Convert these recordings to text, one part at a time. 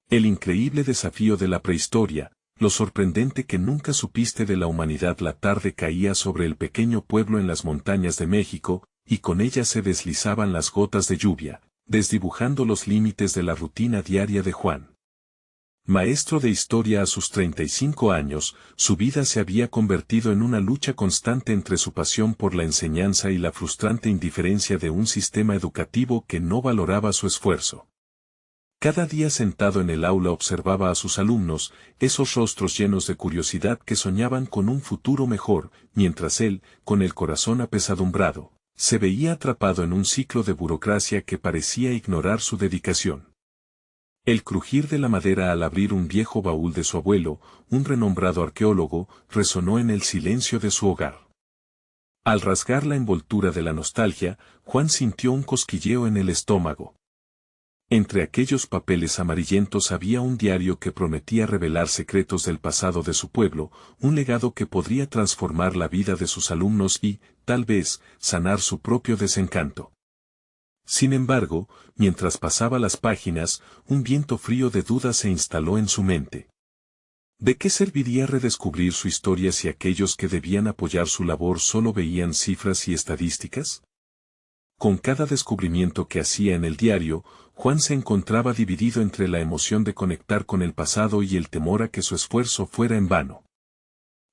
El increíble desafío de la prehistoria, lo sorprendente que nunca supiste de la humanidad. La tarde caía sobre el pequeño pueblo en las montañas de México, y con ella se deslizaban las gotas de lluvia, desdibujando los límites de la rutina diaria de Juan. Maestro de historia a sus 35 años, su vida se había convertido en una lucha constante entre su pasión por la enseñanza y la frustrante indiferencia de un sistema educativo que no valoraba su esfuerzo. Cada día sentado en el aula observaba a sus alumnos, esos rostros llenos de curiosidad que soñaban con un futuro mejor, mientras él, con el corazón apesadumbrado, se veía atrapado en un ciclo de burocracia que parecía ignorar su dedicación. El crujir de la madera al abrir un viejo baúl de su abuelo, un renombrado arqueólogo, resonó en el silencio de su hogar. Al rasgar la envoltura de la nostalgia, Juan sintió un cosquilleo en el estómago. Entre aquellos papeles amarillentos había un diario que prometía revelar secretos del pasado de su pueblo, un legado que podría transformar la vida de sus alumnos y, tal vez, sanar su propio desencanto. Sin embargo, mientras pasaba las páginas, un viento frío de duda se instaló en su mente. ¿De qué serviría redescubrir su historia si aquellos que debían apoyar su labor solo veían cifras y estadísticas? Con cada descubrimiento que hacía en el diario, Juan se encontraba dividido entre la emoción de conectar con el pasado y el temor a que su esfuerzo fuera en vano.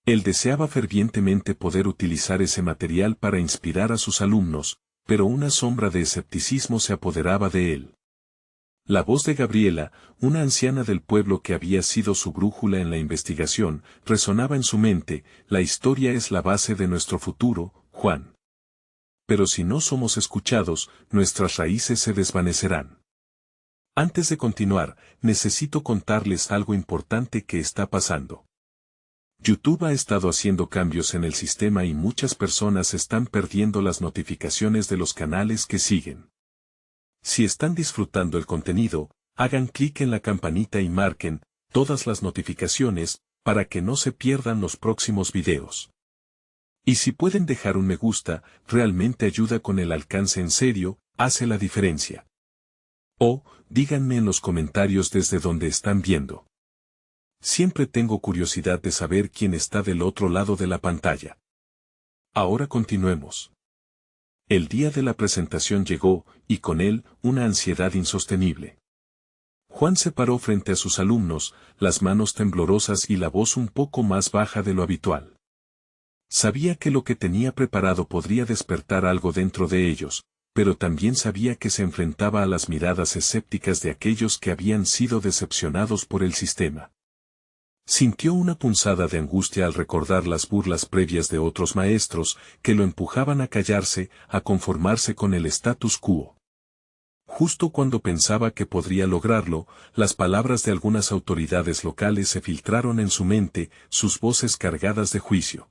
Él deseaba fervientemente poder utilizar ese material para inspirar a sus alumnos, pero una sombra de escepticismo se apoderaba de él. La voz de Gabriela, una anciana del pueblo que había sido su brújula en la investigación, resonaba en su mente: la historia es la base de nuestro futuro, Juan. Pero si no somos escuchados, nuestras raíces se desvanecerán. Antes de continuar, necesito contarles algo importante que está pasando. YouTube ha estado haciendo cambios en el sistema y muchas personas están perdiendo las notificaciones de los canales que siguen. Si están disfrutando el contenido, hagan clic en la campanita y marquen todas las notificaciones para que no se pierdan los próximos videos. Y si pueden dejar un me gusta, realmente ayuda con el alcance, en serio, hace la diferencia. O, díganme en los comentarios desde donde están viendo. Siempre tengo curiosidad de saber quién está del otro lado de la pantalla. Ahora continuemos. El día de la presentación llegó, y con él, una ansiedad insostenible. Juan se paró frente a sus alumnos, las manos temblorosas y la voz un poco más baja de lo habitual. Sabía que lo que tenía preparado podría despertar algo dentro de ellos, pero también sabía que se enfrentaba a las miradas escépticas de aquellos que habían sido decepcionados por el sistema. Sintió una punzada de angustia al recordar las burlas previas de otros maestros que lo empujaban a callarse, a conformarse con el status quo. Justo cuando pensaba que podría lograrlo, las palabras de algunas autoridades locales se filtraron en su mente, sus voces cargadas de juicio.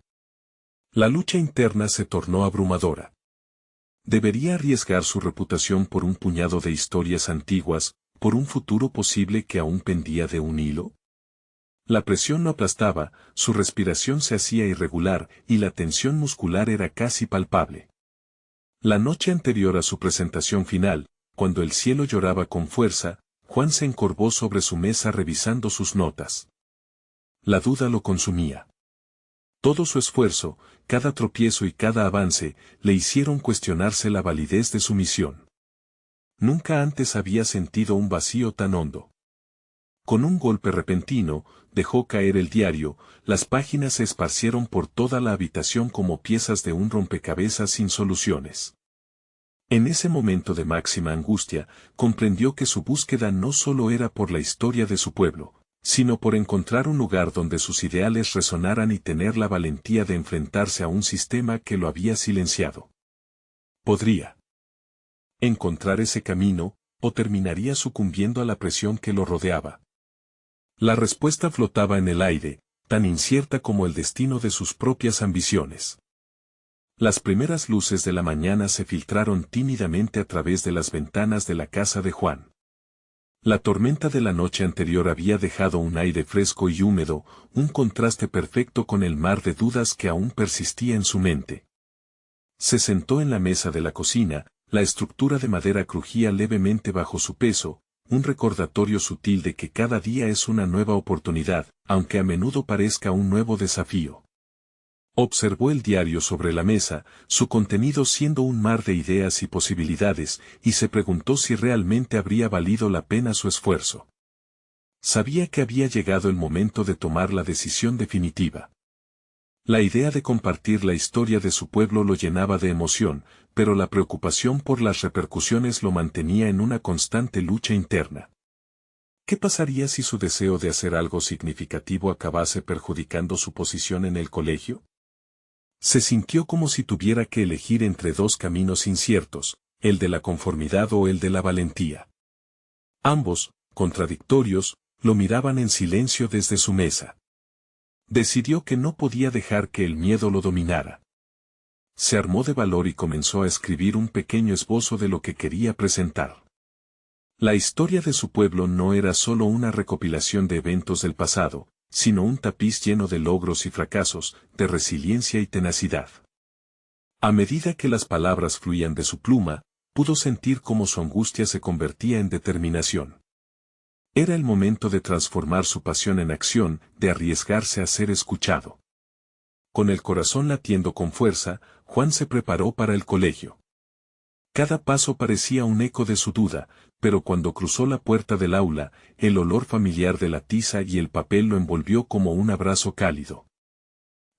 La lucha interna se tornó abrumadora. ¿Debería arriesgar su reputación por un puñado de historias antiguas, por un futuro posible que aún pendía de un hilo? La presión lo aplastaba, su respiración se hacía irregular y la tensión muscular era casi palpable. La noche anterior a su presentación final, cuando el cielo lloraba con fuerza, Juan se encorvó sobre su mesa revisando sus notas. La duda lo consumía. Todo su esfuerzo, cada tropiezo y cada avance, le hicieron cuestionarse la validez de su misión. Nunca antes había sentido un vacío tan hondo. Con un golpe repentino, dejó caer el diario, las páginas se esparcieron por toda la habitación como piezas de un rompecabezas sin soluciones. En ese momento de máxima angustia, comprendió que su búsqueda no solo era por la historia de su pueblo, sino por encontrar un lugar donde sus ideales resonaran y tener la valentía de enfrentarse a un sistema que lo había silenciado. ¿Podría encontrar ese camino, o terminaría sucumbiendo a la presión que lo rodeaba? La respuesta flotaba en el aire, tan incierta como el destino de sus propias ambiciones. Las primeras luces de la mañana se filtraron tímidamente a través de las ventanas de la casa de Juan. La tormenta de la noche anterior había dejado un aire fresco y húmedo, un contraste perfecto con el mar de dudas que aún persistía en su mente. Se sentó en la mesa de la cocina, la estructura de madera crujía levemente bajo su peso, un recordatorio sutil de que cada día es una nueva oportunidad, aunque a menudo parezca un nuevo desafío. Observó el diario sobre la mesa, su contenido siendo un mar de ideas y posibilidades, y se preguntó si realmente habría valido la pena su esfuerzo. Sabía que había llegado el momento de tomar la decisión definitiva. La idea de compartir la historia de su pueblo lo llenaba de emoción, pero la preocupación por las repercusiones lo mantenía en una constante lucha interna. ¿Qué pasaría si su deseo de hacer algo significativo acabase perjudicando su posición en el colegio? Se sintió como si tuviera que elegir entre dos caminos inciertos, el de la conformidad o el de la valentía. Ambos, contradictorios, lo miraban en silencio desde su mesa. Decidió que no podía dejar que el miedo lo dominara. Se armó de valor y comenzó a escribir un pequeño esbozo de lo que quería presentar. La historia de su pueblo no era solo una recopilación de eventos del pasado, sino un tapiz lleno de logros y fracasos, de resiliencia y tenacidad. A medida que las palabras fluían de su pluma, pudo sentir cómo su angustia se convertía en determinación. Era el momento de transformar su pasión en acción, de arriesgarse a ser escuchado. Con el corazón latiendo con fuerza, Juan se preparó para el colegio. Cada paso parecía un eco de su duda, pero cuando cruzó la puerta del aula, el olor familiar de la tiza y el papel lo envolvió como un abrazo cálido.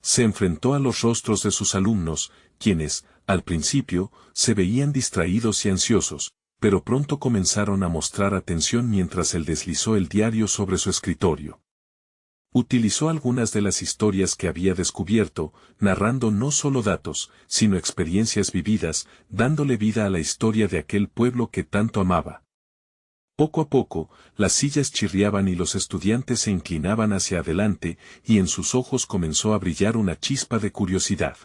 Se enfrentó a los rostros de sus alumnos, quienes, al principio, se veían distraídos y ansiosos, pero pronto comenzaron a mostrar atención mientras él deslizó el diario sobre su escritorio. Utilizó algunas de las historias que había descubierto, narrando no solo datos, sino experiencias vividas, dándole vida a la historia de aquel pueblo que tanto amaba. Poco a poco, las sillas chirriaban y los estudiantes se inclinaban hacia adelante, y en sus ojos comenzó a brillar una chispa de curiosidad.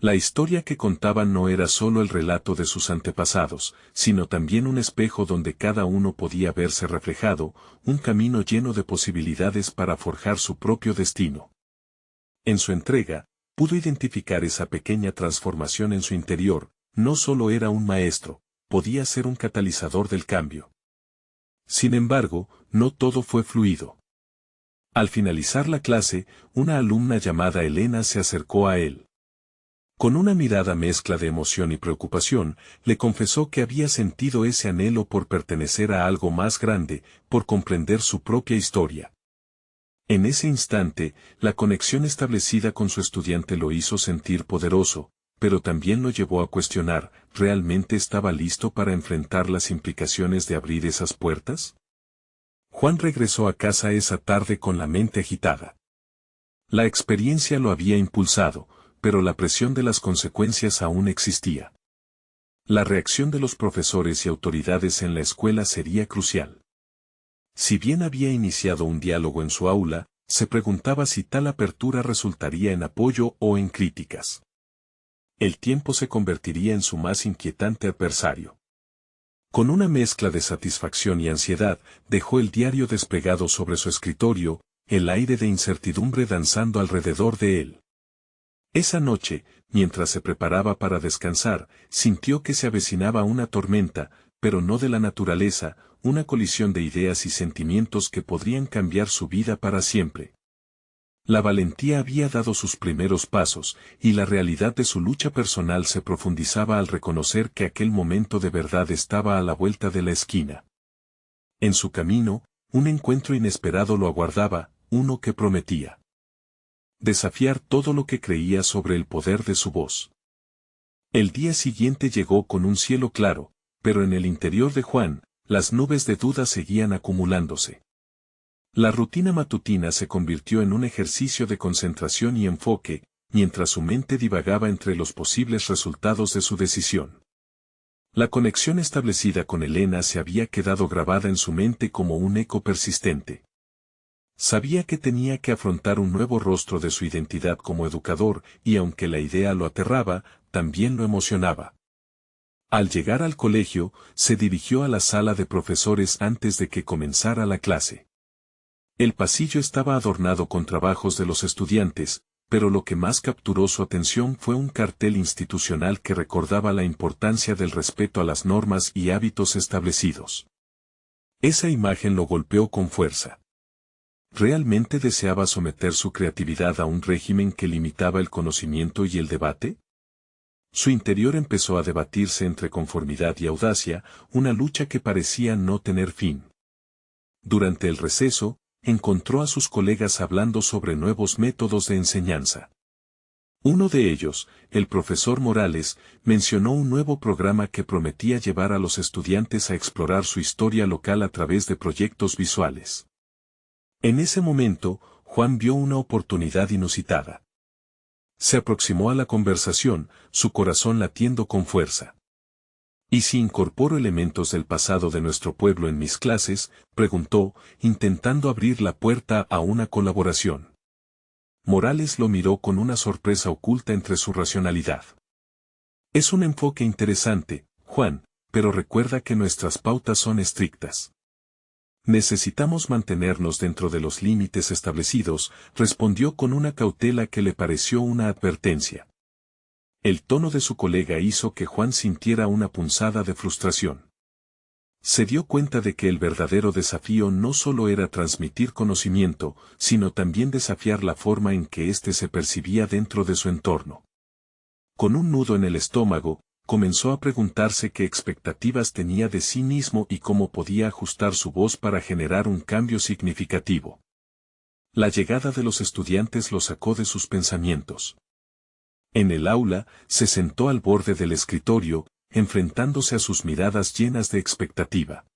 La historia que contaban no era solo el relato de sus antepasados, sino también un espejo donde cada uno podía verse reflejado, un camino lleno de posibilidades para forjar su propio destino. En su entrega, pudo identificar esa pequeña transformación en su interior, no solo era un maestro, podía ser un catalizador del cambio. Sin embargo, no todo fue fluido. Al finalizar la clase, una alumna llamada Elena se acercó a él. Con una mirada mezcla de emoción y preocupación, le confesó que había sentido ese anhelo por pertenecer a algo más grande, por comprender su propia historia. En ese instante, la conexión establecida con su estudiante lo hizo sentir poderoso, pero también lo llevó a cuestionar, ¿realmente estaba listo para enfrentar las implicaciones de abrir esas puertas? Juan regresó a casa esa tarde con la mente agitada. La experiencia lo había impulsado, pero la presión de las consecuencias aún existía. La reacción de los profesores y autoridades en la escuela sería crucial. Si bien había iniciado un diálogo en su aula, se preguntaba si tal apertura resultaría en apoyo o en críticas. El tiempo se convertiría en su más inquietante adversario. Con una mezcla de satisfacción y ansiedad, dejó el diario despegado sobre su escritorio, el aire de incertidumbre danzando alrededor de él. Esa noche, mientras se preparaba para descansar, sintió que se avecinaba una tormenta, pero no de la naturaleza, una colisión de ideas y sentimientos que podrían cambiar su vida para siempre. La valentía había dado sus primeros pasos, y la realidad de su lucha personal se profundizaba al reconocer que aquel momento de verdad estaba a la vuelta de la esquina. En su camino, un encuentro inesperado lo aguardaba, uno que prometía desafiar todo lo que creía sobre el poder de su voz. El día siguiente llegó con un cielo claro, pero en el interior de Juan, las nubes de duda seguían acumulándose. La rutina matutina se convirtió en un ejercicio de concentración y enfoque, mientras su mente divagaba entre los posibles resultados de su decisión. La conexión establecida con Elena se había quedado grabada en su mente como un eco persistente. Sabía que tenía que afrontar un nuevo rostro de su identidad como educador, y aunque la idea lo aterraba, también lo emocionaba. Al llegar al colegio, se dirigió a la sala de profesores antes de que comenzara la clase. El pasillo estaba adornado con trabajos de los estudiantes, pero lo que más capturó su atención fue un cartel institucional que recordaba la importancia del respeto a las normas y hábitos establecidos. Esa imagen lo golpeó con fuerza. ¿Realmente deseaba someter su creatividad a un régimen que limitaba el conocimiento y el debate? Su interior empezó a debatirse entre conformidad y audacia, una lucha que parecía no tener fin. Durante el receso, encontró a sus colegas hablando sobre nuevos métodos de enseñanza. Uno de ellos, el profesor Morales, mencionó un nuevo programa que prometía llevar a los estudiantes a explorar su historia local a través de proyectos visuales. En ese momento, Juan vio una oportunidad inusitada. Se aproximó a la conversación, su corazón latiendo con fuerza. ¿Y si incorporo elementos del pasado de nuestro pueblo en mis clases?, preguntó, intentando abrir la puerta a una colaboración. Morales lo miró con una sorpresa oculta entre su racionalidad. Es un enfoque interesante, Juan, pero recuerda que nuestras pautas son estrictas. Necesitamos mantenernos dentro de los límites establecidos, respondió con una cautela que le pareció una advertencia. El tono de su colega hizo que Juan sintiera una punzada de frustración. Se dio cuenta de que el verdadero desafío no solo era transmitir conocimiento, sino también desafiar la forma en que éste se percibía dentro de su entorno. Con un nudo en el estómago, comenzó a preguntarse qué expectativas tenía de sí mismo y cómo podía ajustar su voz para generar un cambio significativo. La llegada de los estudiantes lo sacó de sus pensamientos. En el aula, se sentó al borde del escritorio, enfrentándose a sus miradas llenas de expectativa.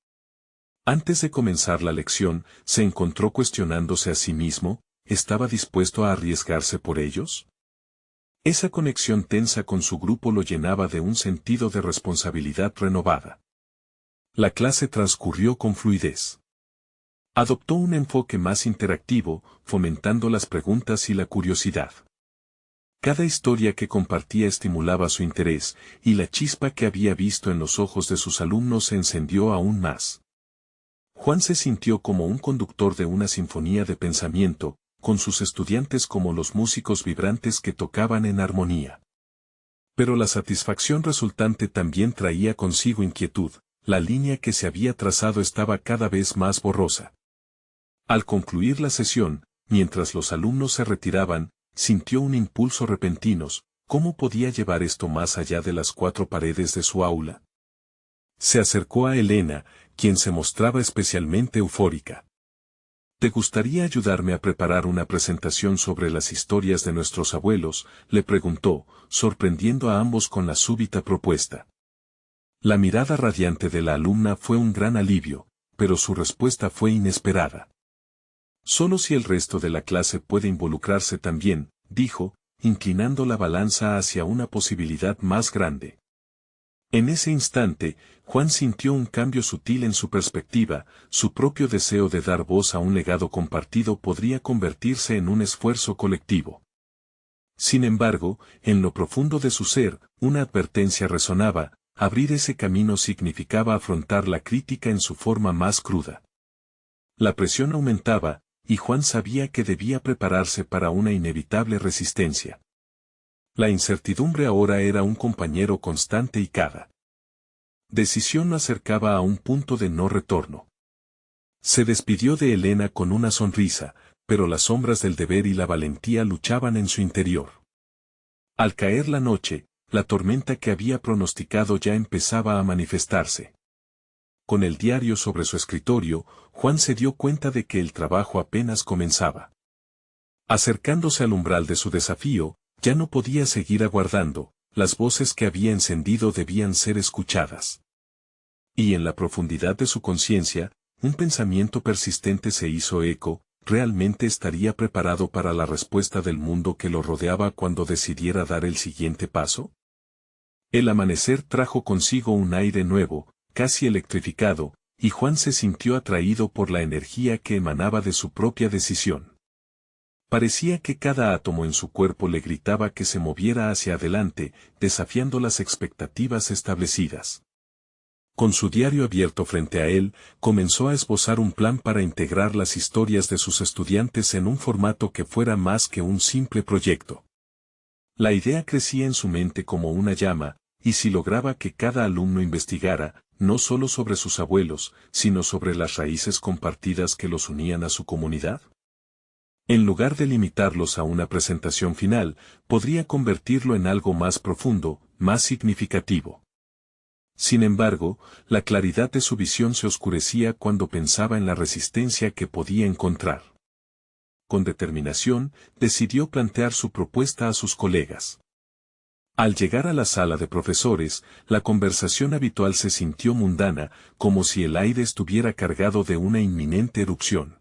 Antes de comenzar la lección, se encontró cuestionándose a sí mismo, ¿estaba dispuesto a arriesgarse por ellos? Esa conexión tensa con su grupo lo llenaba de un sentido de responsabilidad renovada. La clase transcurrió con fluidez. Adoptó un enfoque más interactivo, fomentando las preguntas y la curiosidad. Cada historia que compartía estimulaba su interés, y la chispa que había visto en los ojos de sus alumnos se encendió aún más. Juan se sintió como un conductor de una sinfonía de pensamiento, con sus estudiantes como los músicos vibrantes que tocaban en armonía. Pero la satisfacción resultante también traía consigo inquietud, la línea que se había trazado estaba cada vez más borrosa. Al concluir la sesión, mientras los alumnos se retiraban, sintió un impulso repentino. ¿Cómo podía llevar esto más allá de las cuatro paredes de su aula? Se acercó a Elena, quien se mostraba especialmente eufórica. ¿Te gustaría ayudarme a preparar una presentación sobre las historias de nuestros abuelos?, le preguntó, sorprendiendo a ambos con la súbita propuesta. La mirada radiante de la alumna fue un gran alivio, pero su respuesta fue inesperada. Solo si el resto de la clase puede involucrarse también, dijo, inclinando la balanza hacia una posibilidad más grande. En ese instante, Juan sintió un cambio sutil en su perspectiva, su propio deseo de dar voz a un legado compartido podría convertirse en un esfuerzo colectivo. Sin embargo, en lo profundo de su ser, una advertencia resonaba, abrir ese camino significaba afrontar la crítica en su forma más cruda. La presión aumentaba, y Juan sabía que debía prepararse para una inevitable resistencia. La incertidumbre ahora era un compañero constante y cada decisión lo acercaba a un punto de no retorno. Se despidió de Elena con una sonrisa, pero las sombras del deber y la valentía luchaban en su interior. Al caer la noche, la tormenta que había pronosticado ya empezaba a manifestarse. Con el diario sobre su escritorio, Juan se dio cuenta de que el trabajo apenas comenzaba. Acercándose al umbral de su desafío, ya no podía seguir aguardando, las voces que había encendido debían ser escuchadas. Y en la profundidad de su conciencia, un pensamiento persistente se hizo eco, ¿realmente estaría preparado para la respuesta del mundo que lo rodeaba cuando decidiera dar el siguiente paso? El amanecer trajo consigo un aire nuevo, casi electrificado, y Juan se sintió atraído por la energía que emanaba de su propia decisión. Parecía que cada átomo en su cuerpo le gritaba que se moviera hacia adelante, desafiando las expectativas establecidas. Con su diario abierto frente a él, comenzó a esbozar un plan para integrar las historias de sus estudiantes en un formato que fuera más que un simple proyecto. La idea crecía en su mente como una llama, y si lograba que cada alumno investigara, no solo sobre sus abuelos, sino sobre las raíces compartidas que los unían a su comunidad? En lugar de limitarlos a una presentación final, podría convertirlo en algo más profundo, más significativo. Sin embargo, la claridad de su visión se oscurecía cuando pensaba en la resistencia que podía encontrar. Con determinación, decidió plantear su propuesta a sus colegas. Al llegar a la sala de profesores, la conversación habitual se sintió mundana, como si el aire estuviera cargado de una inminente erupción.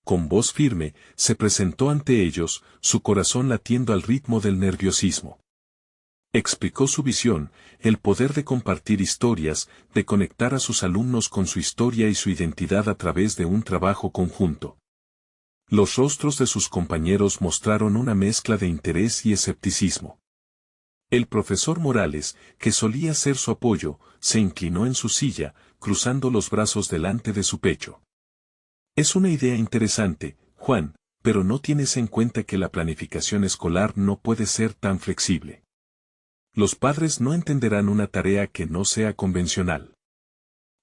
Con voz firme, se presentó ante ellos, su corazón latiendo al ritmo del nerviosismo. Explicó su visión, el poder de compartir historias, de conectar a sus alumnos con su historia y su identidad a través de un trabajo conjunto. Los rostros de sus compañeros mostraron una mezcla de interés y escepticismo. El profesor Morales, que solía ser su apoyo, se inclinó en su silla, cruzando los brazos delante de su pecho. Es una idea interesante, Juan, pero no tienes en cuenta que la planificación escolar no puede ser tan flexible. Los padres no entenderán una tarea que no sea convencional.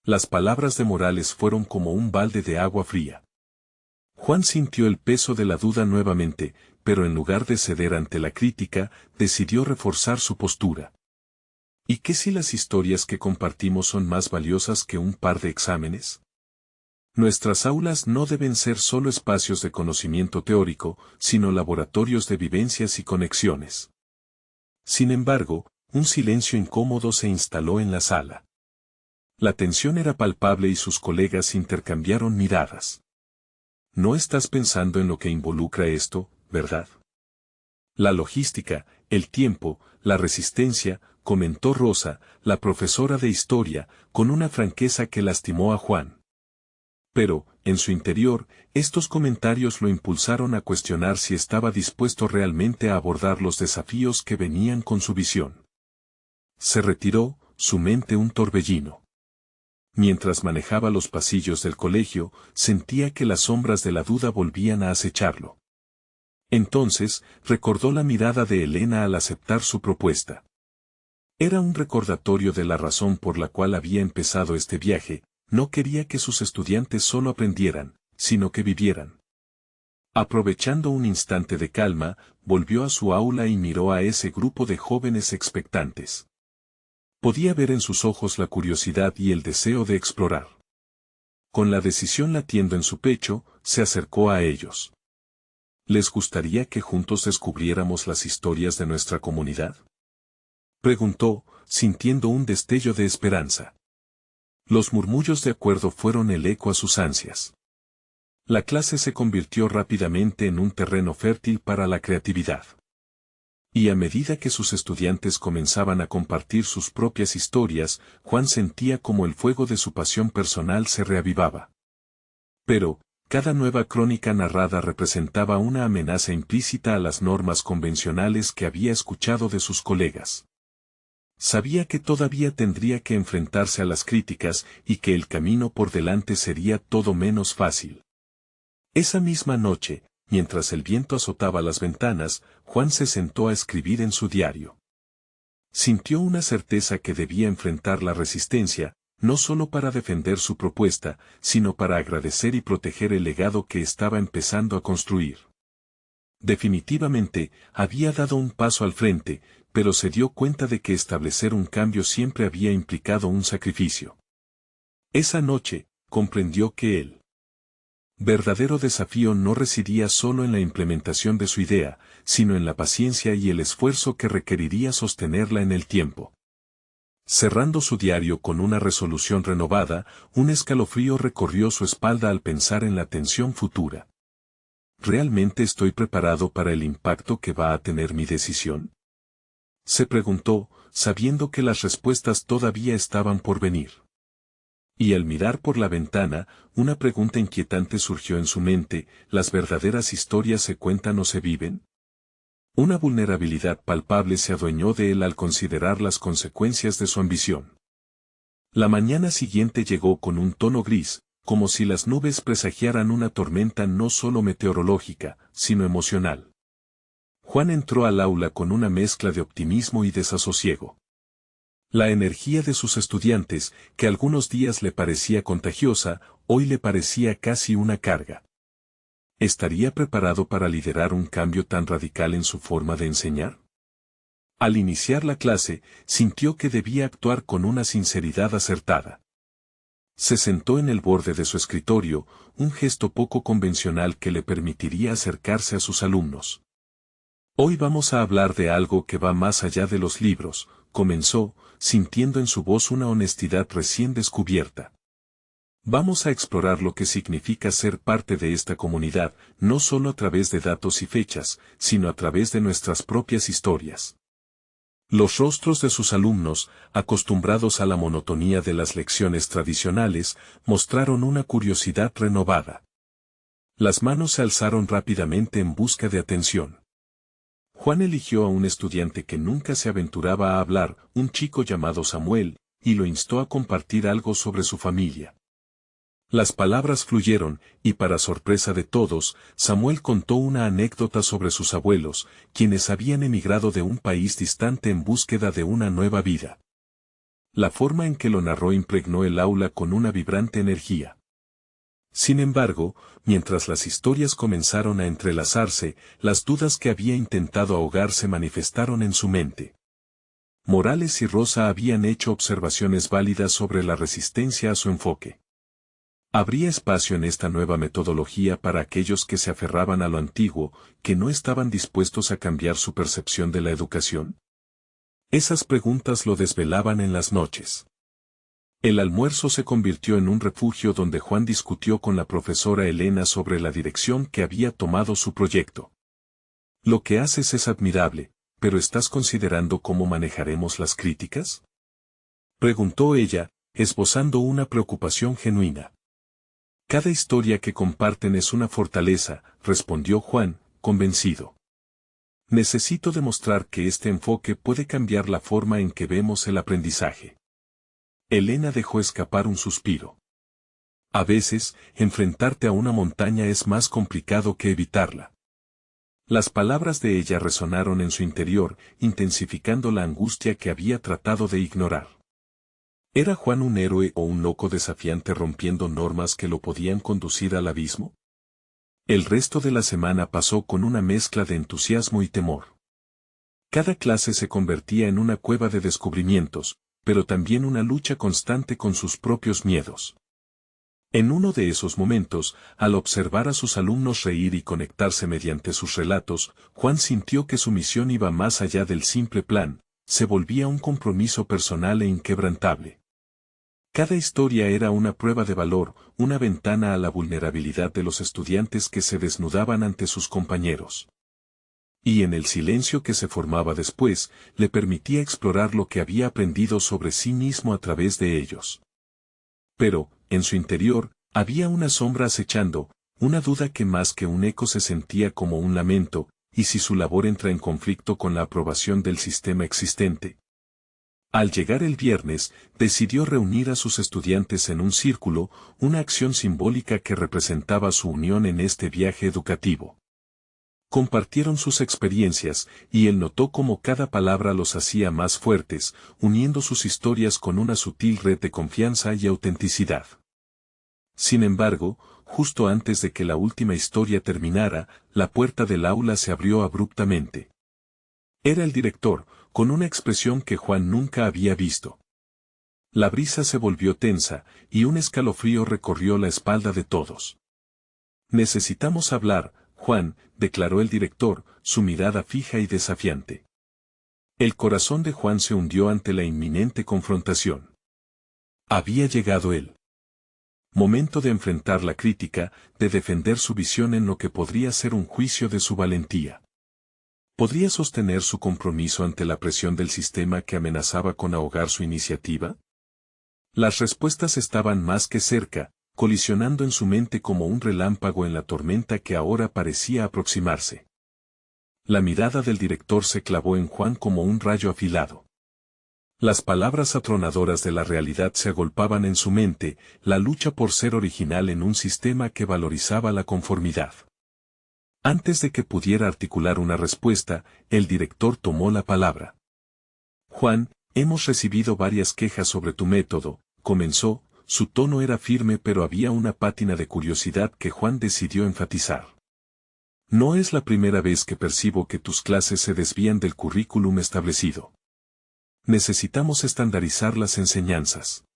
Las palabras de Morales fueron como un balde de agua fría. Juan sintió el peso de la duda nuevamente, pero en lugar de ceder ante la crítica, decidió reforzar su postura. ¿Y qué si las historias que compartimos son más valiosas que un par de exámenes? Nuestras aulas no deben ser solo espacios de conocimiento teórico, sino laboratorios de vivencias y conexiones. Sin embargo, un silencio incómodo se instaló en la sala. La tensión era palpable y sus colegas intercambiaron miradas. No estás pensando en lo que involucra esto, ¿verdad? La logística, el tiempo, la resistencia, comentó Rosa, la profesora de historia, con una franqueza que lastimó a Juan. Pero, en su interior, estos comentarios lo impulsaron a cuestionar si estaba dispuesto realmente a abordar los desafíos que venían con su visión. Se retiró, su mente un torbellino. Mientras manejaba los pasillos del colegio, sentía que las sombras de la duda volvían a acecharlo. Entonces, recordó la mirada de Elena al aceptar su propuesta. Era un recordatorio de la razón por la cual había empezado este viaje. No quería que sus estudiantes solo aprendieran, sino que vivieran. Aprovechando un instante de calma, volvió a su aula y miró a ese grupo de jóvenes expectantes. Podía ver en sus ojos la curiosidad y el deseo de explorar. Con la decisión latiendo en su pecho, se acercó a ellos. ¿Les gustaría que juntos descubriéramos las historias de nuestra comunidad?, preguntó, sintiendo un destello de esperanza. Los murmullos de acuerdo fueron el eco a sus ansias. La clase se convirtió rápidamente en un terreno fértil para la creatividad. Y a medida que sus estudiantes comenzaban a compartir sus propias historias, Juan sentía como el fuego de su pasión personal se reavivaba. Pero, cada nueva crónica narrada representaba una amenaza implícita a las normas convencionales que había escuchado de sus colegas. Sabía que todavía tendría que enfrentarse a las críticas y que el camino por delante sería todo menos fácil. Esa misma noche, mientras el viento azotaba las ventanas, Juan se sentó a escribir en su diario. Sintió una certeza que debía enfrentar la resistencia, no solo para defender su propuesta, sino para agradecer y proteger el legado que estaba empezando a construir. Definitivamente, había dado un paso al frente, pero se dio cuenta de que establecer un cambio siempre había implicado un sacrificio. Esa noche, comprendió que el verdadero desafío no residía solo en la implementación de su idea, sino en la paciencia y el esfuerzo que requeriría sostenerla en el tiempo. Cerrando su diario con una resolución renovada, un escalofrío recorrió su espalda al pensar en la tensión futura. ¿Realmente estoy preparado para el impacto que va a tener mi decisión?, se preguntó, sabiendo que las respuestas todavía estaban por venir. Y al mirar por la ventana, una pregunta inquietante surgió en su mente: ¿las verdaderas historias se cuentan o se viven? Una vulnerabilidad palpable se adueñó de él al considerar las consecuencias de su ambición. La mañana siguiente llegó con un tono gris, como si las nubes presagiaran una tormenta no solo meteorológica, sino emocional. Juan entró al aula con una mezcla de optimismo y desasosiego. La energía de sus estudiantes, que algunos días le parecía contagiosa, hoy le parecía casi una carga. ¿Estaría preparado para liderar un cambio tan radical en su forma de enseñar? Al iniciar la clase, sintió que debía actuar con una sinceridad acertada. Se sentó en el borde de su escritorio, un gesto poco convencional que le permitiría acercarse a sus alumnos. Hoy vamos a hablar de algo que va más allá de los libros, comenzó, sintiendo en su voz una honestidad recién descubierta. Vamos a explorar lo que significa ser parte de esta comunidad, no solo a través de datos y fechas, sino a través de nuestras propias historias. Los rostros de sus alumnos, acostumbrados a la monotonía de las lecciones tradicionales, mostraron una curiosidad renovada. Las manos se alzaron rápidamente en busca de atención. Juan eligió a un estudiante que nunca se aventuraba a hablar, un chico llamado Samuel, y lo instó a compartir algo sobre su familia. Las palabras fluyeron, y para sorpresa de todos, Samuel contó una anécdota sobre sus abuelos, quienes habían emigrado de un país distante en búsqueda de una nueva vida. La forma en que lo narró impregnó el aula con una vibrante energía. Sin embargo, mientras las historias comenzaron a entrelazarse, las dudas que había intentado ahogar se manifestaron en su mente. Morales y Rosa habían hecho observaciones válidas sobre la resistencia a su enfoque. ¿Habría espacio en esta nueva metodología para aquellos que se aferraban a lo antiguo, que no estaban dispuestos a cambiar su percepción de la educación? Esas preguntas lo desvelaban en las noches. El almuerzo se convirtió en un refugio donde Juan discutió con la profesora Elena sobre la dirección que había tomado su proyecto. Lo que haces es admirable, pero ¿estás considerando cómo manejaremos las críticas?, preguntó ella, esbozando una preocupación genuina. Cada historia que comparten es una fortaleza, respondió Juan, convencido. Necesito demostrar que este enfoque puede cambiar la forma en que vemos el aprendizaje. Elena dejó escapar un suspiro. A veces, enfrentarte a una montaña es más complicado que evitarla. Las palabras de ella resonaron en su interior, intensificando la angustia que había tratado de ignorar. ¿Era Juan un héroe o un loco desafiante rompiendo normas que lo podían conducir al abismo? El resto de la semana pasó con una mezcla de entusiasmo y temor. Cada clase se convertía en una cueva de descubrimientos, pero también una lucha constante con sus propios miedos. En uno de esos momentos, al observar a sus alumnos reír y conectarse mediante sus relatos, Juan sintió que su misión iba más allá del simple plan, se volvía un compromiso personal e inquebrantable. Cada historia era una prueba de valor, una ventana a la vulnerabilidad de los estudiantes que se desnudaban ante sus compañeros. Y en el silencio que se formaba después, le permitía explorar lo que había aprendido sobre sí mismo a través de ellos. Pero, en su interior, había una sombra acechando, una duda que más que un eco se sentía como un lamento, ¿y si su labor entra en conflicto con la aprobación del sistema existente? Al llegar el viernes, decidió reunir a sus estudiantes en un círculo, una acción simbólica que representaba su unión en este viaje educativo. Compartieron sus experiencias, y él notó cómo cada palabra los hacía más fuertes, uniendo sus historias con una sutil red de confianza y autenticidad. Sin embargo, justo antes de que la última historia terminara, la puerta del aula se abrió abruptamente. Era el director, con una expresión que Juan nunca había visto. La brisa se volvió tensa, y un escalofrío recorrió la espalda de todos. Necesitamos hablar, Juan, declaró el director, su mirada fija y desafiante. El corazón de Juan se hundió ante la inminente confrontación. Había llegado el momento de enfrentar la crítica, de defender su visión en lo que podría ser un juicio de su valentía. ¿Podría sostener su compromiso ante la presión del sistema que amenazaba con ahogar su iniciativa? Las respuestas estaban más que cerca, colisionando en su mente como un relámpago en la tormenta que ahora parecía aproximarse. La mirada del director se clavó en Juan como un rayo afilado. Las palabras atronadoras de la realidad se agolpaban en su mente, la lucha por ser original en un sistema que valorizaba la conformidad. Antes de que pudiera articular una respuesta, el director tomó la palabra. Juan, Hemos recibido varias quejas sobre tu método, comenzó, su tono era firme pero había una pátina de curiosidad que Juan decidió enfatizar. No es la primera vez que percibo que tus clases se desvían del currículum establecido. Necesitamos estandarizar las enseñanzas.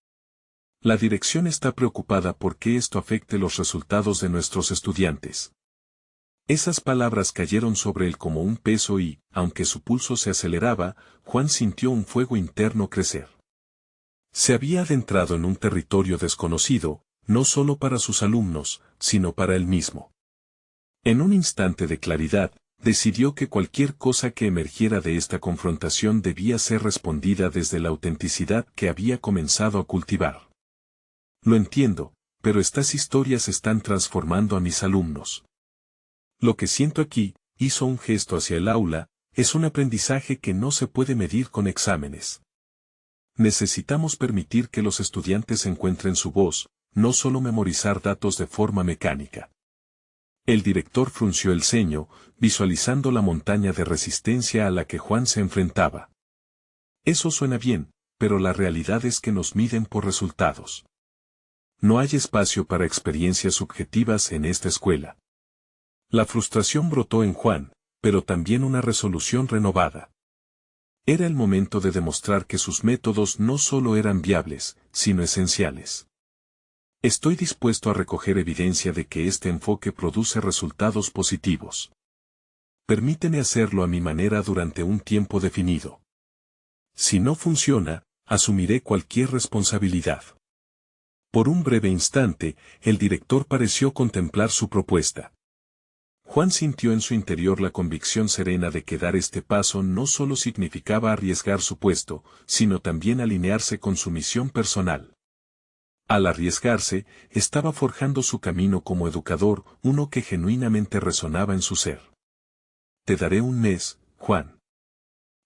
La dirección está preocupada por que esto afecte los resultados de nuestros estudiantes. Esas palabras cayeron sobre él como un peso y, aunque su pulso se aceleraba, Juan sintió un fuego interno crecer. Se había adentrado en un territorio desconocido, no solo para sus alumnos, sino para él mismo. En un instante de claridad, decidió que cualquier cosa que emergiera de esta confrontación debía ser respondida desde la autenticidad que había comenzado a cultivar. Lo entiendo, pero estas historias están transformando a mis alumnos. Lo que siento aquí, hizo un gesto hacia el aula, es un aprendizaje que no se puede medir con exámenes. Necesitamos permitir que los estudiantes encuentren su voz, no solo memorizar datos de forma mecánica. El director frunció el ceño, visualizando la montaña de resistencia a la que Juan se enfrentaba. Eso suena bien, pero la realidad es que nos miden por resultados. No hay espacio para experiencias subjetivas en esta escuela. La frustración brotó en Juan, pero también una resolución renovada. Era el momento de demostrar que sus métodos no solo eran viables, sino esenciales. Estoy dispuesto a recoger evidencia de que este enfoque produce resultados positivos. Permíteme hacerlo a mi manera durante un tiempo definido. Si no funciona, asumiré cualquier responsabilidad. Por un breve instante, el director pareció contemplar su propuesta. Juan sintió en su interior la convicción serena de que dar este paso no solo significaba arriesgar su puesto, sino también alinearse con su misión personal. Al arriesgarse, estaba forjando su camino como educador, uno que genuinamente resonaba en su ser. Te daré un mes, Juan.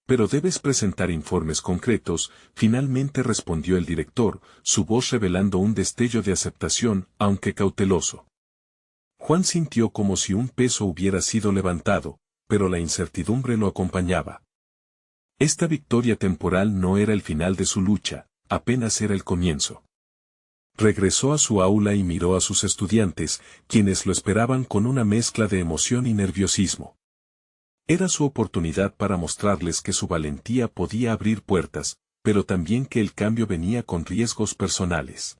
Pero debes presentar informes concretos, finalmente respondió el director, su voz revelando un destello de aceptación, aunque cauteloso. Juan sintió como si un peso hubiera sido levantado, pero la incertidumbre lo acompañaba. Esta victoria temporal no era el final de su lucha, apenas era el comienzo. Regresó a su aula y miró a sus estudiantes, quienes lo esperaban con una mezcla de emoción y nerviosismo. Era su oportunidad para mostrarles que su valentía podía abrir puertas, pero también que el cambio venía con riesgos personales.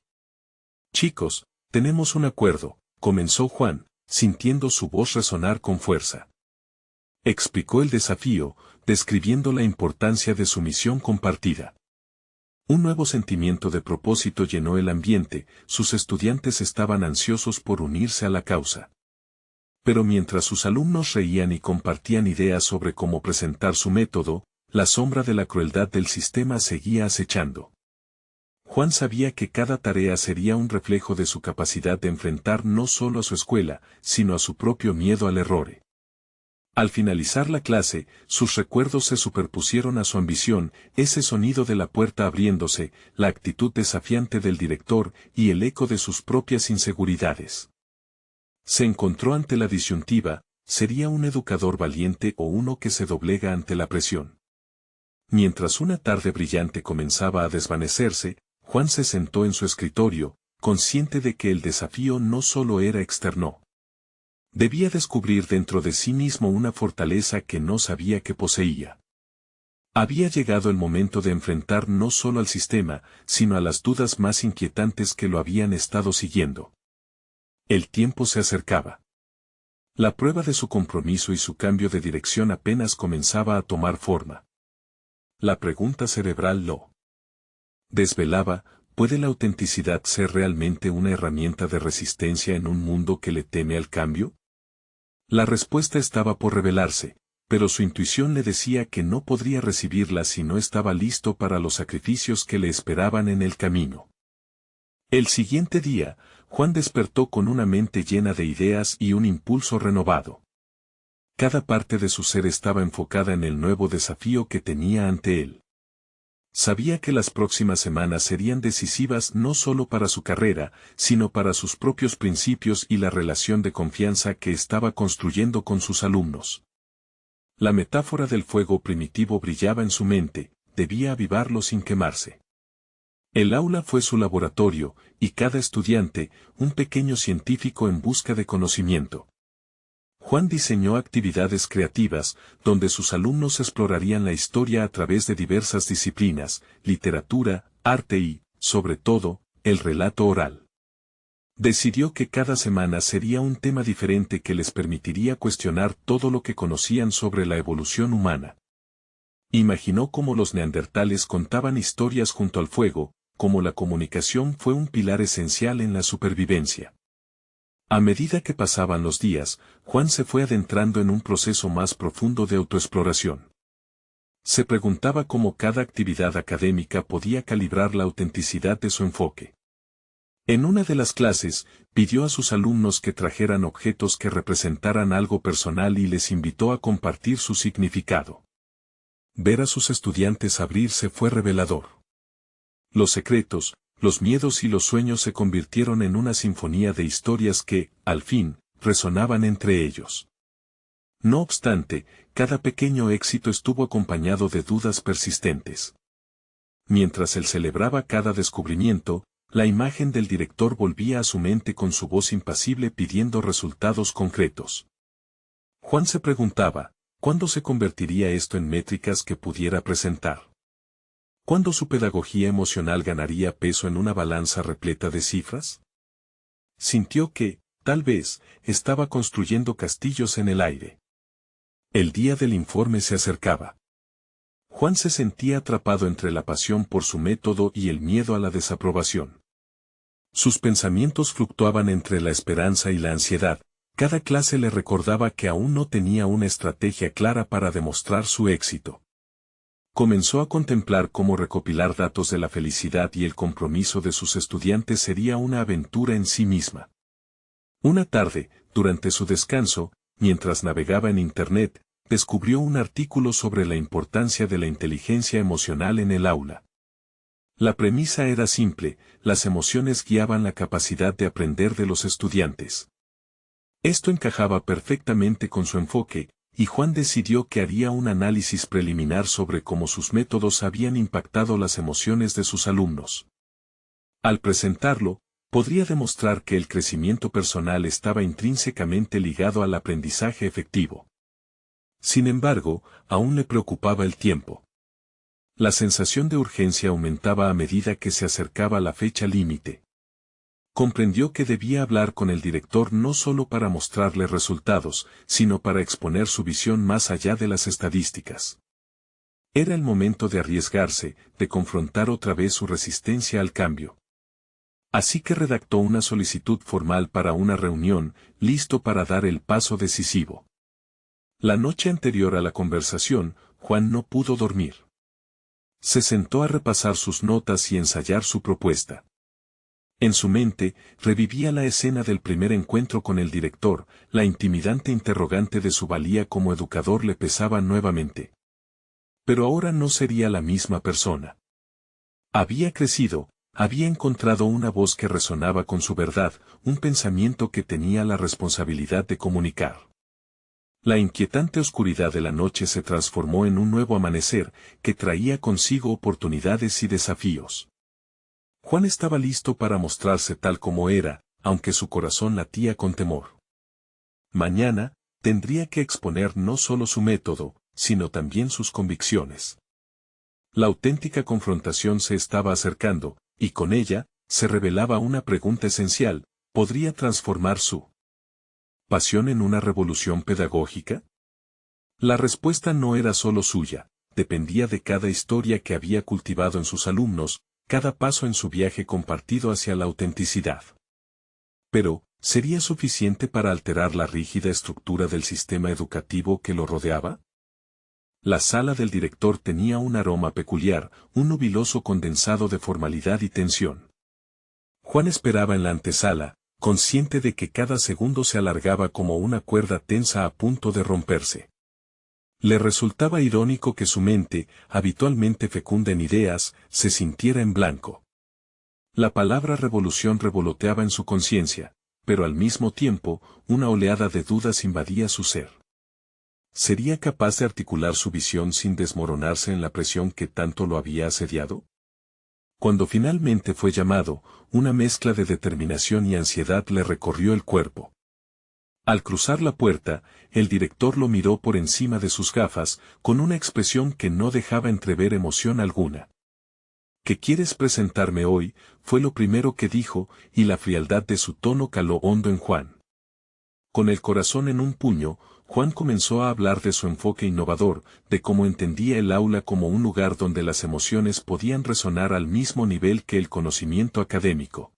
Chicos, tenemos un acuerdo, comenzó Juan, sintiendo su voz resonar con fuerza. Explicó el desafío, describiendo la importancia de su misión compartida. Un nuevo sentimiento de propósito llenó el ambiente, sus estudiantes estaban ansiosos por unirse a la causa. Pero mientras sus alumnos reían y compartían ideas sobre cómo presentar su método, la sombra de la crueldad del sistema seguía acechando. Juan sabía que cada tarea sería un reflejo de su capacidad de enfrentar no solo a su escuela, sino a su propio miedo al error. Al finalizar la clase, sus recuerdos se superpusieron a su ambición, ese sonido de la puerta abriéndose, la actitud desafiante del director y el eco de sus propias inseguridades. Se encontró ante la disyuntiva, ¿sería un educador valiente o uno que se doblega ante la presión? Mientras una tarde brillante comenzaba a desvanecerse, Juan se sentó en su escritorio, consciente de que el desafío no solo era externo. Debía descubrir dentro de sí mismo una fortaleza que no sabía que poseía. Había llegado el momento de enfrentar no solo al sistema, sino a las dudas más inquietantes que lo habían estado siguiendo. El tiempo se acercaba. La prueba de su compromiso y su cambio de dirección apenas comenzaba a tomar forma. La pregunta cerebral lo desvelaba: ¿puede la autenticidad ser realmente una herramienta de resistencia en un mundo que le teme al cambio? La respuesta estaba por revelarse, pero su intuición le decía que no podría recibirla si no estaba listo para los sacrificios que le esperaban en el camino. El siguiente día, Juan despertó con una mente llena de ideas y un impulso renovado. Cada parte de su ser estaba enfocada en el nuevo desafío que tenía ante él. Sabía que las próximas semanas serían decisivas no solo para su carrera, sino para sus propios principios y la relación de confianza que estaba construyendo con sus alumnos. La metáfora del fuego primitivo brillaba en su mente, debía avivarlo sin quemarse. El aula fue su laboratorio, y cada estudiante, un pequeño científico en busca de conocimiento. Juan diseñó actividades creativas, donde sus alumnos explorarían la historia a través de diversas disciplinas, literatura, arte y, sobre todo, el relato oral. Decidió que cada semana sería un tema diferente que les permitiría cuestionar todo lo que conocían sobre la evolución humana. Imaginó cómo los neandertales contaban historias junto al fuego, cómo la comunicación fue un pilar esencial en la supervivencia. A medida que pasaban los días, Juan se fue adentrando en un proceso más profundo de autoexploración. Se preguntaba cómo cada actividad académica podía calibrar la autenticidad de su enfoque. En una de las clases, pidió a sus alumnos que trajeran objetos que representaran algo personal y les invitó a compartir su significado. Ver a sus estudiantes abrirse fue revelador. Los secretos, los miedos y los sueños se convirtieron en una sinfonía de historias que, al fin, resonaban entre ellos. No obstante, cada pequeño éxito estuvo acompañado de dudas persistentes. Mientras él celebraba cada descubrimiento, la imagen del director volvía a su mente con su voz impasible pidiendo resultados concretos. Juan se preguntaba, ¿cuándo se convertiría esto en métricas que pudiera presentar? ¿Cuándo su pedagogía emocional ganaría peso en una balanza repleta de cifras? Sintió que, tal vez, estaba construyendo castillos en el aire. El día del informe se acercaba. Juan se sentía atrapado entre la pasión por su método y el miedo a la desaprobación. Sus pensamientos fluctuaban entre la esperanza y la ansiedad. Cada clase le recordaba que aún no tenía una estrategia clara para demostrar su éxito. Comenzó a contemplar cómo recopilar datos de la felicidad y el compromiso de sus estudiantes sería una aventura en sí misma. Una tarde, durante su descanso, mientras navegaba en Internet, descubrió un artículo sobre la importancia de la inteligencia emocional en el aula. La premisa era simple: las emociones guiaban la capacidad de aprender de los estudiantes. Esto encajaba perfectamente con su enfoque, y Juan decidió que haría un análisis preliminar sobre cómo sus métodos habían impactado las emociones de sus alumnos. Al presentarlo, podría demostrar que el crecimiento personal estaba intrínsecamente ligado al aprendizaje efectivo. Sin embargo, aún le preocupaba el tiempo. La sensación de urgencia aumentaba a medida que se acercaba la fecha límite. Comprendió que debía hablar con el director no solo para mostrarle resultados, sino para exponer su visión más allá de las estadísticas. Era el momento de arriesgarse, de confrontar otra vez su resistencia al cambio. Así que redactó una solicitud formal para una reunión, listo para dar el paso decisivo. La noche anterior a la conversación, Juan no pudo dormir. Se sentó a repasar sus notas y ensayar su propuesta. En su mente, revivía la escena del primer encuentro con el director. La intimidante interrogante de su valía como educador le pesaba nuevamente. Pero ahora no sería la misma persona. Había crecido, había encontrado una voz que resonaba con su verdad, un pensamiento que tenía la responsabilidad de comunicar. La inquietante oscuridad de la noche se transformó en un nuevo amanecer, que traía consigo oportunidades y desafíos. Juan estaba listo para mostrarse tal como era, aunque su corazón latía con temor. Mañana, tendría que exponer no solo su método, sino también sus convicciones. La auténtica confrontación se estaba acercando, y con ella, se revelaba una pregunta esencial: ¿podría transformar su pasión en una revolución pedagógica? La respuesta no era solo suya, dependía de cada historia que había cultivado en sus alumnos, cada paso en su viaje compartido hacia la autenticidad. Pero, ¿sería suficiente para alterar la rígida estructura del sistema educativo que lo rodeaba? La sala del director tenía un aroma peculiar, un nubiloso condensado de formalidad y tensión. Juan esperaba en la antesala, consciente de que cada segundo se alargaba como una cuerda tensa a punto de romperse. Le resultaba irónico que su mente, habitualmente fecunda en ideas, se sintiera en blanco. La palabra revolución revoloteaba en su conciencia, pero al mismo tiempo, una oleada de dudas invadía su ser. ¿Sería capaz de articular su visión sin desmoronarse en la presión que tanto lo había asediado? Cuando finalmente fue llamado, una mezcla de determinación y ansiedad le recorrió el cuerpo. Al cruzar la puerta, el director lo miró por encima de sus gafas, con una expresión que no dejaba entrever emoción alguna. ¿Qué quieres presentarme hoy?, fue lo primero que dijo, y la frialdad de su tono caló hondo en Juan. Con el corazón en un puño, Juan comenzó a hablar de su enfoque innovador, de cómo entendía el aula como un lugar donde las emociones podían resonar al mismo nivel que el conocimiento académico.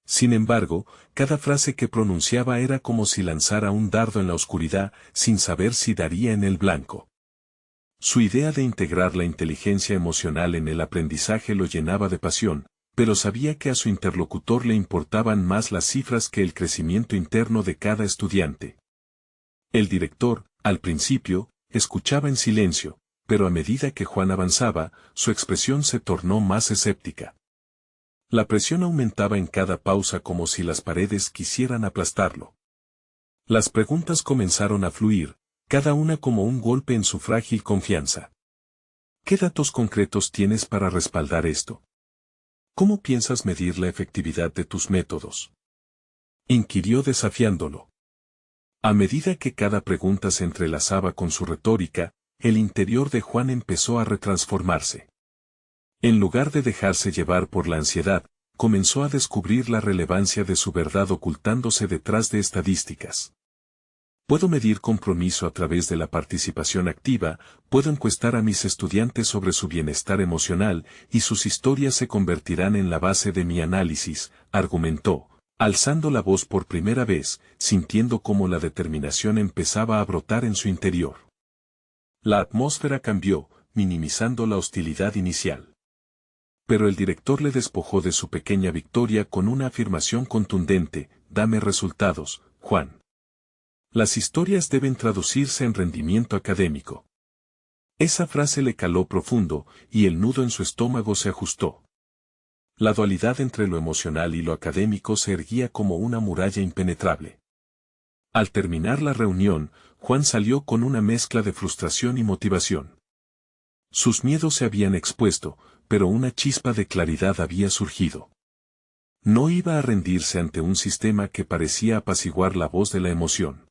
Sin embargo, cada frase que pronunciaba era como si lanzara un dardo en la oscuridad, sin saber si daría en el blanco. Su idea de integrar la inteligencia emocional en el aprendizaje lo llenaba de pasión, pero sabía que a su interlocutor le importaban más las cifras que el crecimiento interno de cada estudiante. El director, al principio, escuchaba en silencio, pero a medida que Juan avanzaba, su expresión se tornó más escéptica. La presión aumentaba en cada pausa como si las paredes quisieran aplastarlo. Las preguntas comenzaron a fluir, cada una como un golpe en su frágil confianza. ¿Qué datos concretos tienes para respaldar esto? ¿Cómo piensas medir la efectividad de tus métodos?, inquirió desafiándolo. A medida que cada pregunta se entrelazaba con su retórica, el interior de Juan empezó a retransformarse. En lugar de dejarse llevar por la ansiedad, comenzó a descubrir la relevancia de su verdad ocultándose detrás de estadísticas. Puedo medir compromiso a través de la participación activa, puedo encuestar a mis estudiantes sobre su bienestar emocional, y sus historias se convertirán en la base de mi análisis, argumentó, alzando la voz por primera vez, sintiendo cómo la determinación empezaba a brotar en su interior. La atmósfera cambió, minimizando la hostilidad inicial. Pero el director le despojó de su pequeña victoria con una afirmación contundente: dame resultados, Juan. Las historias deben traducirse en rendimiento académico. Esa frase le caló profundo, y el nudo en su estómago se ajustó. La dualidad entre lo emocional y lo académico se erguía como una muralla impenetrable. Al terminar la reunión, Juan salió con una mezcla de frustración y motivación. Sus miedos se habían expuesto, pero una chispa de claridad había surgido. No iba a rendirse ante un sistema que parecía apaciguar la voz de la emoción.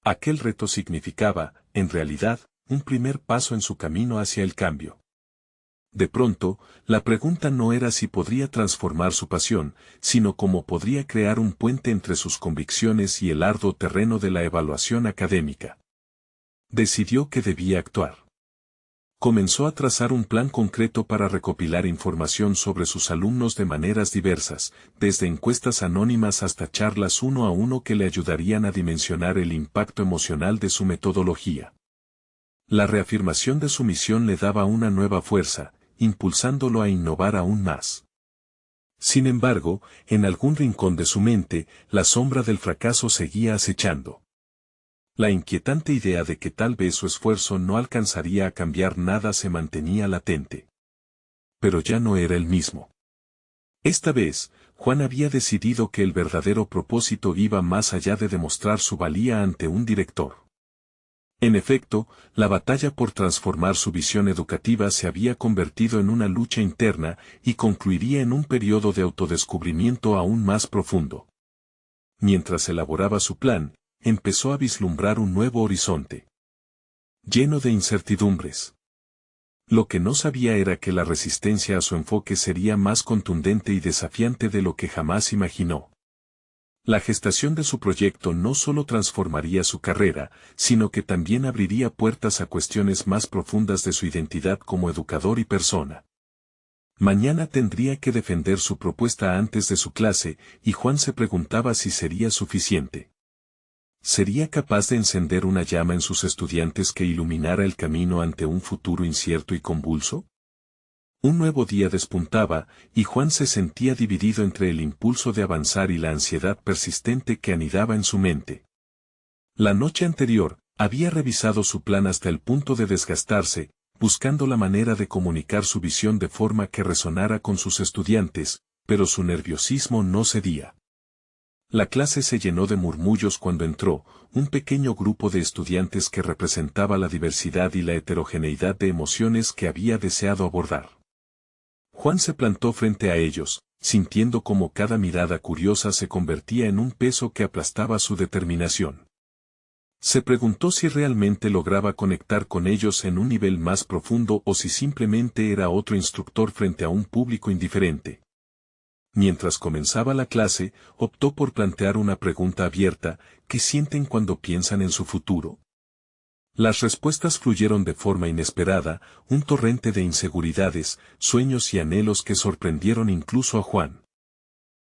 Aquel reto significaba, en realidad, un primer paso en su camino hacia el cambio. De pronto, la pregunta no era si podría transformar su pasión, sino cómo podría crear un puente entre sus convicciones y el arduo terreno de la evaluación académica. Decidió que debía actuar. Comenzó a trazar un plan concreto para recopilar información sobre sus alumnos de maneras diversas, desde encuestas anónimas hasta charlas uno a uno que le ayudarían a dimensionar el impacto emocional de su metodología. La reafirmación de su misión le daba una nueva fuerza, impulsándolo a innovar aún más. Sin embargo, en algún rincón de su mente, la sombra del fracaso seguía acechando. La inquietante idea de que tal vez su esfuerzo no alcanzaría a cambiar nada se mantenía latente. Pero ya no era el mismo. Esta vez, Juan había decidido que el verdadero propósito iba más allá de demostrar su valía ante un director. En efecto, la batalla por transformar su visión educativa se había convertido en una lucha interna y concluiría en un periodo de autodescubrimiento aún más profundo. Mientras elaboraba su plan, empezó a vislumbrar un nuevo horizonte, lleno de incertidumbres. Lo que no sabía era que la resistencia a su enfoque sería más contundente y desafiante de lo que jamás imaginó. La gestación de su proyecto no solo transformaría su carrera, sino que también abriría puertas a cuestiones más profundas de su identidad como educador y persona. Mañana tendría que defender su propuesta antes de su clase, y Juan se preguntaba si sería suficiente. ¿Sería capaz de encender una llama en sus estudiantes que iluminara el camino ante un futuro incierto y convulso? Un nuevo día despuntaba, y Juan se sentía dividido entre el impulso de avanzar y la ansiedad persistente que anidaba en su mente. La noche anterior, había revisado su plan hasta el punto de desgastarse, buscando la manera de comunicar su visión de forma que resonara con sus estudiantes, pero su nerviosismo no cedía. La clase se llenó de murmullos cuando entró, un pequeño grupo de estudiantes que representaba la diversidad y la heterogeneidad de emociones que había deseado abordar. Juan se plantó frente a ellos, sintiendo como cada mirada curiosa se convertía en un peso que aplastaba su determinación. Se preguntó si realmente lograba conectar con ellos en un nivel más profundo o si simplemente era otro instructor frente a un público indiferente. Mientras comenzaba la clase, optó por plantear una pregunta abierta: ¿qué sienten cuando piensan en su futuro? Las respuestas fluyeron de forma inesperada, un torrente de inseguridades, sueños y anhelos que sorprendieron incluso a Juan.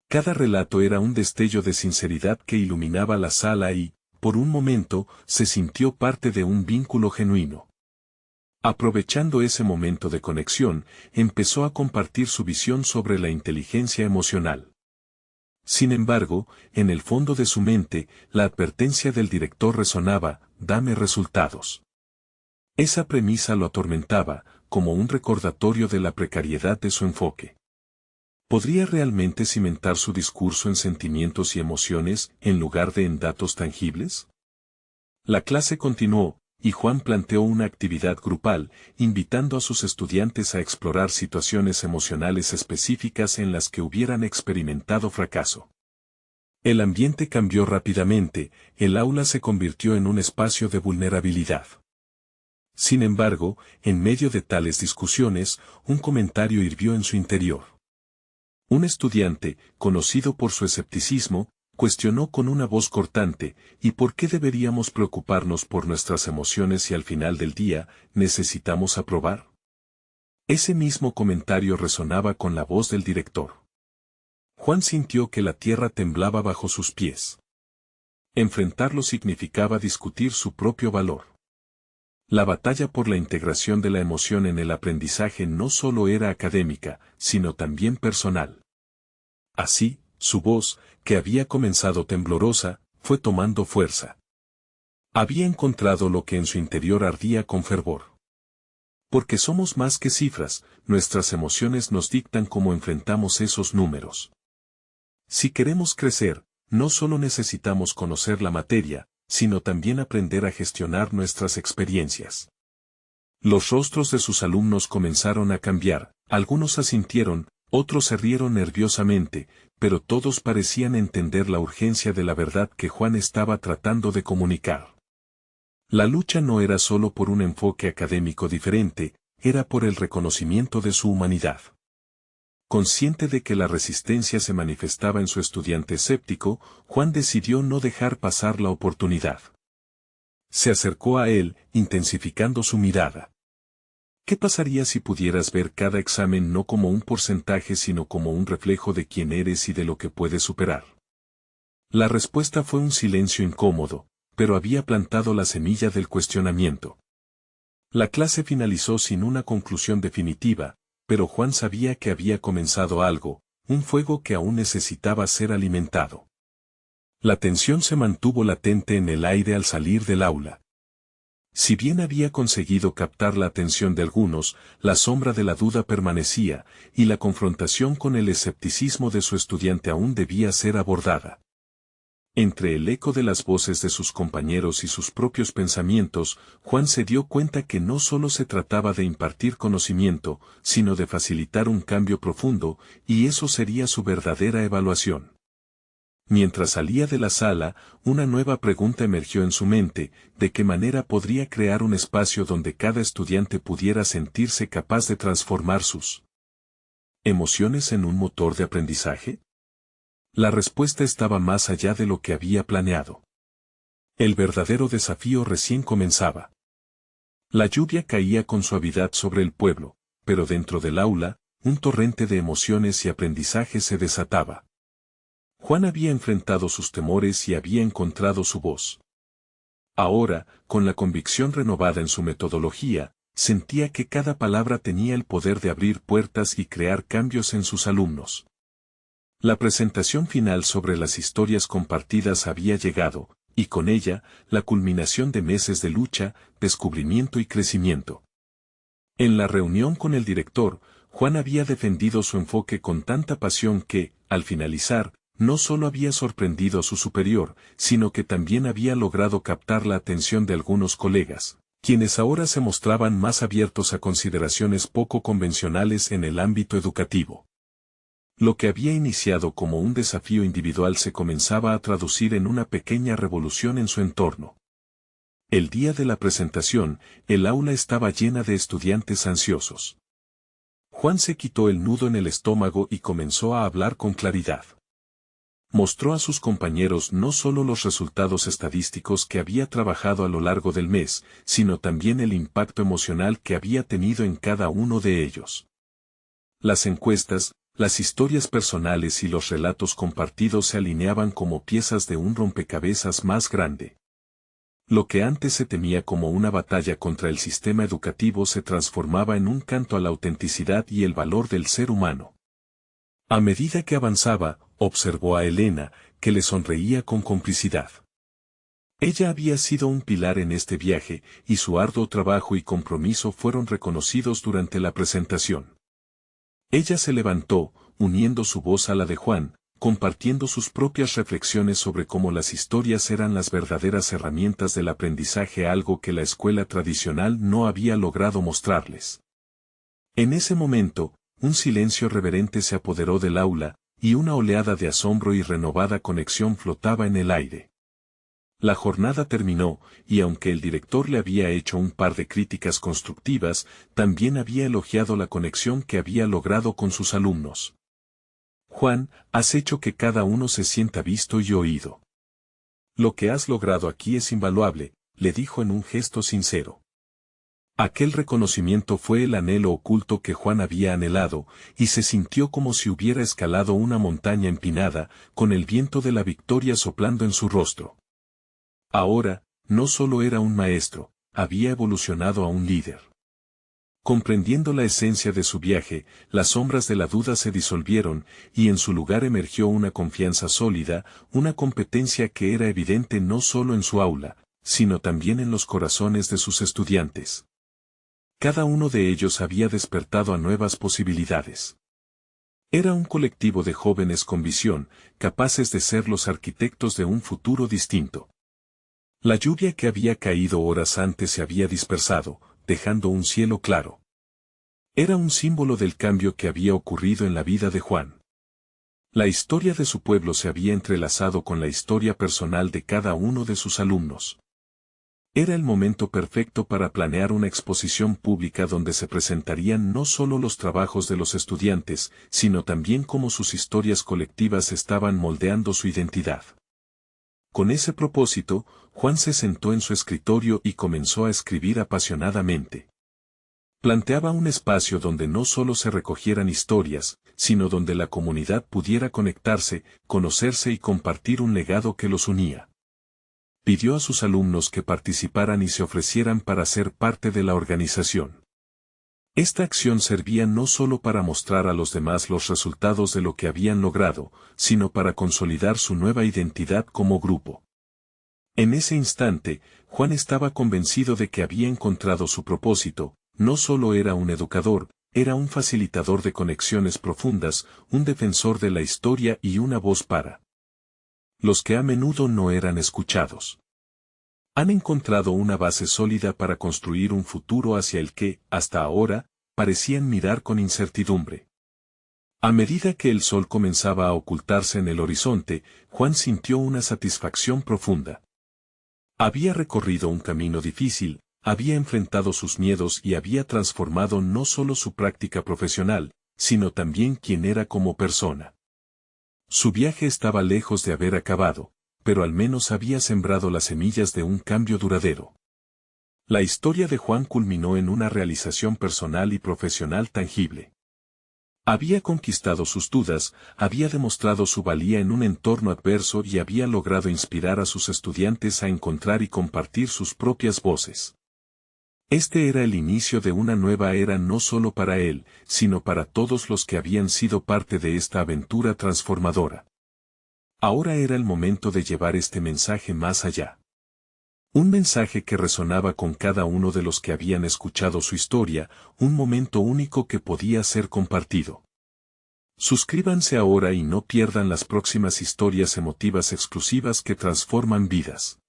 Cada relato era un destello de sinceridad que iluminaba la sala y, por un momento, se sintió parte de un vínculo genuino. Aprovechando ese momento de conexión, empezó a compartir su visión sobre la inteligencia emocional. Sin embargo, en el fondo de su mente, la advertencia del director resonaba: dame resultados. Esa premisa lo atormentaba, como un recordatorio de la precariedad de su enfoque. ¿Podría realmente cimentar su discurso en sentimientos y emociones, en lugar de en datos tangibles? La clase continuó, y Juan planteó una actividad grupal, invitando a sus estudiantes a explorar situaciones emocionales específicas en las que hubieran experimentado fracaso. El ambiente cambió rápidamente, el aula se convirtió en un espacio de vulnerabilidad. Sin embargo, en medio de tales discusiones, un comentario hirvió en su interior. Un estudiante, conocido por su escepticismo, cuestionó con una voz cortante: ¿y por qué deberíamos preocuparnos por nuestras emociones si al final del día necesitamos aprobar? Ese mismo comentario resonaba con la voz del director. Juan sintió que la tierra temblaba bajo sus pies. Enfrentarlo significaba discutir su propio valor. La batalla por la integración de la emoción en el aprendizaje no solo era académica, sino también personal. Así, su voz, que había comenzado temblorosa, fue tomando fuerza. Había encontrado lo que en su interior ardía con fervor. Porque somos más que cifras, nuestras emociones nos dictan cómo enfrentamos esos números. Si queremos crecer, no solo necesitamos conocer la materia, sino también aprender a gestionar nuestras experiencias. Los rostros de sus alumnos comenzaron a cambiar, algunos asintieron, otros se rieron nerviosamente, pero todos parecían entender la urgencia de la verdad que Juan estaba tratando de comunicar. La lucha no era solo por un enfoque académico diferente, era por el reconocimiento de su humanidad. Consciente de que la resistencia se manifestaba en su estudiante escéptico, Juan decidió no dejar pasar la oportunidad. Se acercó a él, intensificando su mirada. ¿Qué pasaría si pudieras ver cada examen no como un porcentaje sino como un reflejo de quién eres y de lo que puedes superar? La respuesta fue un silencio incómodo, pero había plantado la semilla del cuestionamiento. La clase finalizó sin una conclusión definitiva, pero Juan sabía que había comenzado algo, un fuego que aún necesitaba ser alimentado. La tensión se mantuvo latente en el aire al salir del aula. Si bien había conseguido captar la atención de algunos, la sombra de la duda permanecía, y la confrontación con el escepticismo de su estudiante aún debía ser abordada. Entre el eco de las voces de sus compañeros y sus propios pensamientos, Juan se dio cuenta que no solo se trataba de impartir conocimiento, sino de facilitar un cambio profundo, y eso sería su verdadera evaluación. Mientras salía de la sala, una nueva pregunta emergió en su mente: ¿de qué manera podría crear un espacio donde cada estudiante pudiera sentirse capaz de transformar sus emociones en un motor de aprendizaje? La respuesta estaba más allá de lo que había planeado. El verdadero desafío recién comenzaba. La lluvia caía con suavidad sobre el pueblo, pero dentro del aula, un torrente de emociones y aprendizaje se desataba. Juan había enfrentado sus temores y había encontrado su voz. Ahora, con la convicción renovada en su metodología, sentía que cada palabra tenía el poder de abrir puertas y crear cambios en sus alumnos. La presentación final sobre las historias compartidas había llegado, y con ella, la culminación de meses de lucha, descubrimiento y crecimiento. En la reunión con el director, Juan había defendido su enfoque con tanta pasión que, al finalizar, no solo había sorprendido a su superior, sino que también había logrado captar la atención de algunos colegas, quienes ahora se mostraban más abiertos a consideraciones poco convencionales en el ámbito educativo. Lo que había iniciado como un desafío individual se comenzaba a traducir en una pequeña revolución en su entorno. El día de la presentación, el aula estaba llena de estudiantes ansiosos. Juan se quitó el nudo en el estómago y comenzó a hablar con claridad. Mostró a sus compañeros no solo los resultados estadísticos que había trabajado a lo largo del mes, sino también el impacto emocional que había tenido en cada uno de ellos. Las encuestas, las historias personales y los relatos compartidos se alineaban como piezas de un rompecabezas más grande. Lo que antes se temía como una batalla contra el sistema educativo se transformaba en un canto a la autenticidad y el valor del ser humano. A medida que avanzaba, observó a Elena, que le sonreía con complicidad. Ella había sido un pilar en este viaje, y su arduo trabajo y compromiso fueron reconocidos durante la presentación. Ella se levantó, uniendo su voz a la de Juan, compartiendo sus propias reflexiones sobre cómo las historias eran las verdaderas herramientas del aprendizaje, algo que la escuela tradicional no había logrado mostrarles. En ese momento, un silencio reverente se apoderó del aula, y una oleada de asombro y renovada conexión flotaba en el aire. La jornada terminó, y aunque el director le había hecho un par de críticas constructivas, también había elogiado la conexión que había logrado con sus alumnos. Juan, has hecho que cada uno se sienta visto y oído. Lo que has logrado aquí es invaluable, le dijo en un gesto sincero. Aquel reconocimiento fue el anhelo oculto que Juan había anhelado, y se sintió como si hubiera escalado una montaña empinada, con el viento de la victoria soplando en su rostro. Ahora, no solo era un maestro, había evolucionado a un líder. Comprendiendo la esencia de su viaje, las sombras de la duda se disolvieron, y en su lugar emergió una confianza sólida, una competencia que era evidente no solo en su aula, sino también en los corazones de sus estudiantes. Cada uno de ellos había despertado a nuevas posibilidades. Era un colectivo de jóvenes con visión, capaces de ser los arquitectos de un futuro distinto. La lluvia que había caído horas antes se había dispersado, dejando un cielo claro. Era un símbolo del cambio que había ocurrido en la vida de Juan. La historia de su pueblo se había entrelazado con la historia personal de cada uno de sus alumnos. Era el momento perfecto para planear una exposición pública donde se presentarían no solo los trabajos de los estudiantes, sino también cómo sus historias colectivas estaban moldeando su identidad. Con ese propósito, Juan se sentó en su escritorio y comenzó a escribir apasionadamente. Planteaba un espacio donde no solo se recogieran historias, sino donde la comunidad pudiera conectarse, conocerse y compartir un legado que los unía. Pidió a sus alumnos que participaran y se ofrecieran para ser parte de la organización. Esta acción servía no solo para mostrar a los demás los resultados de lo que habían logrado, sino para consolidar su nueva identidad como grupo. En ese instante, Juan estaba convencido de que había encontrado su propósito. No solo era un educador, era un facilitador de conexiones profundas, un defensor de la historia y una voz para los que a menudo no eran escuchados. Han encontrado una base sólida para construir un futuro hacia el que, hasta ahora, parecían mirar con incertidumbre. A medida que el sol comenzaba a ocultarse en el horizonte, Juan sintió una satisfacción profunda. Había recorrido un camino difícil, había enfrentado sus miedos y había transformado no solo su práctica profesional, sino también quien era como persona. Su viaje estaba lejos de haber acabado, pero al menos había sembrado las semillas de un cambio duradero. La historia de Juan culminó en una realización personal y profesional tangible. Había conquistado sus dudas, había demostrado su valía en un entorno adverso y había logrado inspirar a sus estudiantes a encontrar y compartir sus propias voces. Este era el inicio de una nueva era no solo para él, sino para todos los que habían sido parte de esta aventura transformadora. Ahora era el momento de llevar este mensaje más allá. Un mensaje que resonaba con cada uno de los que habían escuchado su historia, un momento único que podía ser compartido. Suscríbanse ahora y no pierdan las próximas historias emotivas exclusivas que transforman vidas.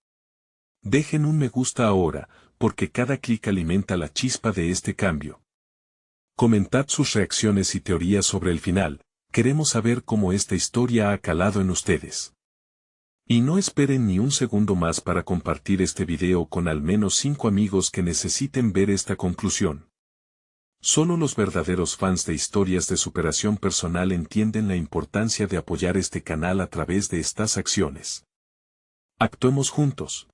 Dejen un me gusta ahora, porque cada clic alimenta la chispa de este cambio. Comentad sus reacciones y teorías sobre el final, queremos saber cómo esta historia ha calado en ustedes. Y no esperen ni un segundo más para compartir este video con al menos 5 amigos que necesiten ver esta conclusión. Solo los verdaderos fans de historias de superación personal entienden la importancia de apoyar este canal a través de estas acciones. Actuemos juntos.